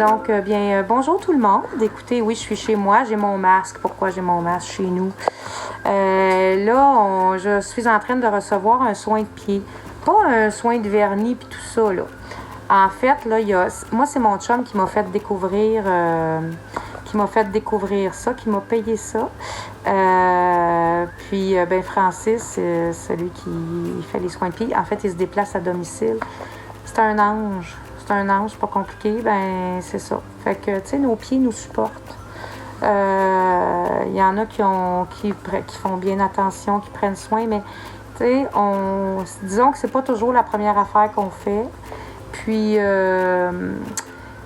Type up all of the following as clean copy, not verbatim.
Donc, bonjour tout le monde. Écoutez, oui, je suis chez moi, j'ai mon masque. Pourquoi j'ai mon masque chez nous? Je suis en train de recevoir un soin de pied. Pas un soin de vernis puis tout ça, là. En fait, là, moi, c'est mon chum qui m'a fait découvrir ça, qui m'a payé ça. Francis, celui qui fait les soins de pied, en fait, il se déplace à domicile. C'est un ange. C'est un ange, pas compliqué. Ben, c'est ça. Fait que, tu sais, nos pieds nous supportent. Il y en a qui font bien attention, qui prennent soin, mais, tu sais, disons que c'est pas toujours la première affaire qu'on fait. Puis,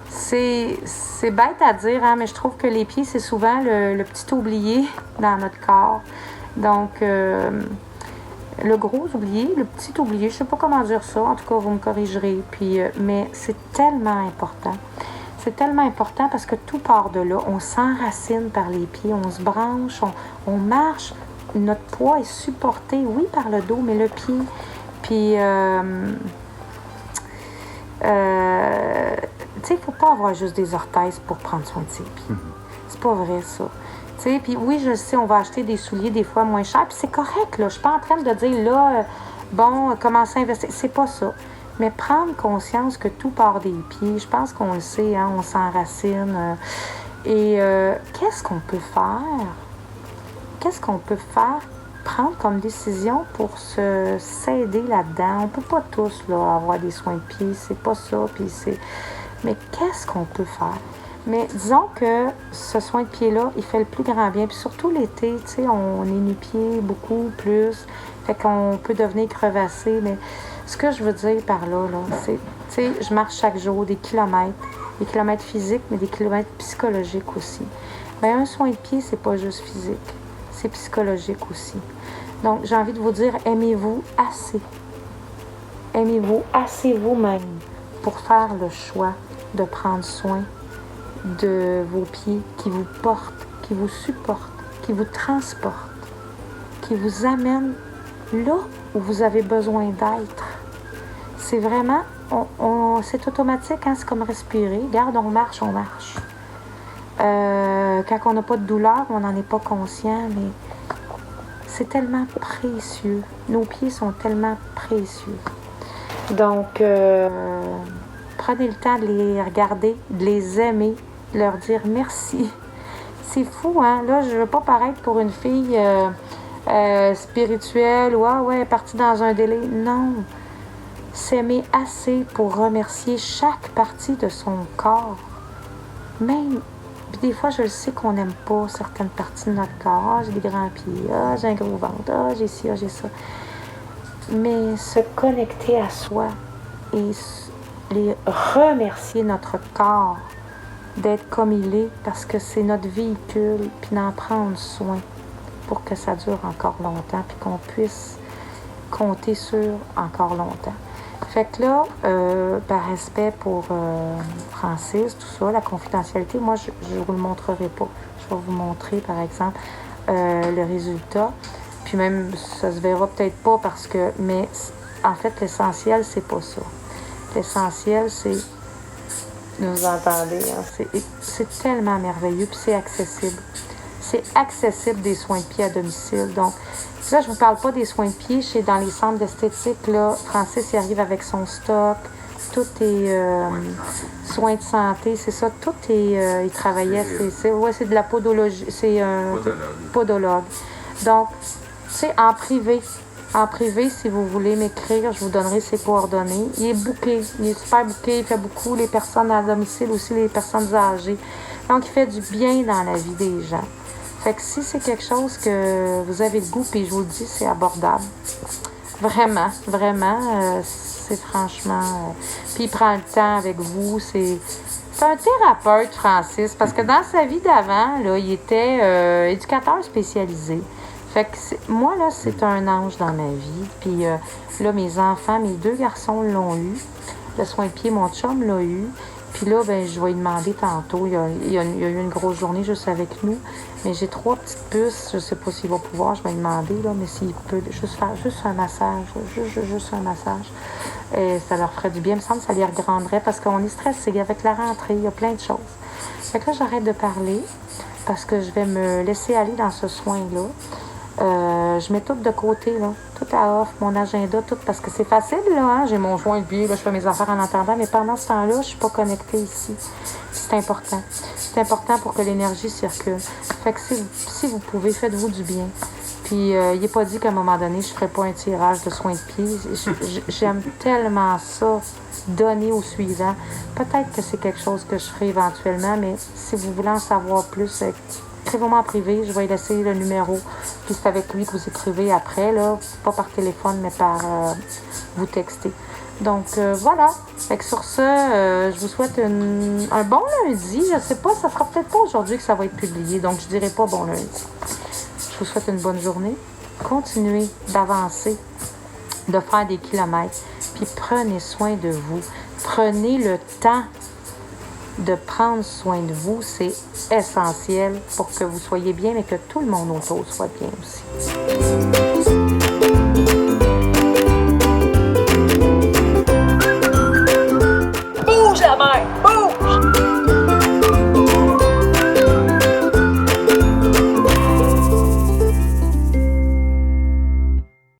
c'est bête à dire, hein, mais je trouve que les pieds, c'est souvent le petit oublié dans notre corps. Donc, le gros oublié, le petit oublié, je sais pas comment dire ça, en tout cas, vous me corrigerez. Puis, mais c'est tellement important. C'est tellement important parce que tout part de là. On s'enracine par les pieds, on se branche, on marche. Notre poids est supporté, oui, par le dos, mais le pied. Puis, tu sais, il ne faut pas avoir juste des orthèses pour prendre soin de ses pieds. C'est pas vrai, ça. Tu sais, puis oui, je sais, on va acheter des souliers des fois moins chers, puis c'est correct, là. Je suis pas en train de dire, là, commencer à investir. C'est pas ça. Mais prendre conscience que tout part des pieds, je pense qu'on le sait, hein, on s'enracine. Qu'est-ce qu'on peut faire? Qu'est-ce qu'on peut faire? Prendre comme décision pour s'aider là-dedans. On peut pas tous là, avoir des soins de pied, c'est pas ça. Mais qu'est-ce qu'on peut faire? Mais disons que ce soin de pied-là, il fait le plus grand bien. Puis surtout l'été, tu sais, on est nu-pieds beaucoup plus. Fait qu'on peut devenir crevassé. Mais ce que je veux dire par là, c'est, tu sais, je marche chaque jour des kilomètres physiques, mais des kilomètres psychologiques aussi. Bien, un soin de pied, c'est pas juste physique, c'est psychologique aussi. Donc, j'ai envie de vous dire, aimez-vous assez. Aimez-vous assez vous-même pour faire le choix de prendre soin de vos pieds qui vous portent, qui vous supportent, qui vous transportent, qui vous amènent là où vous avez besoin d'être. C'est vraiment, c'est automatique, hein, c'est comme respirer. Regarde, on marche. Quand on n'a pas de douleur, on n'en est pas conscient, mais c'est tellement précieux. Nos pieds sont tellement précieux. Donc, prenez le temps de les regarder, de les aimer, de leur dire merci. C'est fou, hein? Là, je veux pas paraître pour une fille spirituelle ou elle est partie dans un délai. Non. S'aimer assez pour remercier chaque partie de son corps. Même, puis des fois, je le sais qu'on n'aime pas certaines parties de notre corps. J'ai des grands pieds, j'ai un gros ventre, j'ai ci, j'ai ça. Mais se connecter à soi et les remercier notre corps d'être comme il est parce que c'est notre véhicule, puis d'en prendre soin pour que ça dure encore longtemps, puis qu'on puisse compter sur encore longtemps. Fait que là, par respect pour Francis, tout ça, la confidentialité, moi, je ne vous le montrerai pas. Je vais vous montrer, par exemple, le résultat. Puis même, ça se verra peut-être pas parce que... Mais en fait, l'essentiel, c'est pas ça. L'essentiel, c'est... Vous entendez, hein? C'est tellement merveilleux, puis c'est accessible. C'est accessible des soins de pied à domicile. Donc, là, je ne vous parle pas des soins de pied. Chez dans les centres d'esthétique, là, Francis, il arrive avec son stock. Tout est soins de santé, c'est ça. Tout est... il travaillait, c'est de la podologie. C'est un podologue. Donc, tu sais, en privé, si vous voulez m'écrire, je vous donnerai ses coordonnées. Il est booké, il est super booké, il fait beaucoup les personnes à domicile, aussi les personnes âgées. Donc, il fait du bien dans la vie des gens. Fait que si c'est quelque chose que vous avez le goût, puis je vous le dis, c'est abordable. Vraiment, c'est franchement... puis il prend le temps avec vous, c'est un thérapeute, Francis, parce que dans sa vie d'avant, là, il était éducateur spécialisé. Fait que moi, là, c'est un ange dans ma vie. Puis là, mes enfants, mes 2 garçons l'ont eu. Le soin de pied, mon chum l'a eu. Puis là, ben, je vais lui demander tantôt. Il y a eu une grosse journée juste avec nous. Mais j'ai 3 petites puces. Je sais pas s'il va pouvoir. Je vais lui demander, là, mais s'il peut juste faire un massage. Juste un massage. Et ça leur ferait du bien. Il me semble que ça les regranderait parce qu'on est stressé avec la rentrée. Il y a plein de choses. Fait que là, j'arrête de parler parce que je vais me laisser aller dans ce soin-là. Je mets tout de côté, là. Tout à off, mon agenda, tout. Parce que c'est facile, là. Hein? J'ai mon joint de vie, là, je fais mes affaires en attendant. Mais pendant ce temps-là, je ne suis pas connectée ici. C'est important. C'est important pour que l'énergie circule. Fait que si vous pouvez, faites-vous du bien. Puis, il n'est pas dit qu'à un moment donné, je ne ferai pas un tirage de soins de pieds. J'aime tellement ça, donner au suivant. Peut-être que c'est quelque chose que je ferai éventuellement, mais si vous voulez en savoir plus, écrivez-moi en privé. Je vais laisser le numéro. Puis, c'est avec lui que vous écrivez après, là. Pas par téléphone, mais par vous texter. Donc, voilà. Fait que sur ce, je vous souhaite un bon lundi. Je sais pas, ça sera peut-être pas aujourd'hui que ça va être publié. Donc, je dirai pas bon lundi. Je vous souhaite une bonne journée. Continuez d'avancer, de faire des kilomètres. Puis prenez soin de vous. Prenez le temps de prendre soin de vous. C'est essentiel pour que vous soyez bien, mais que tout le monde autour soit bien aussi.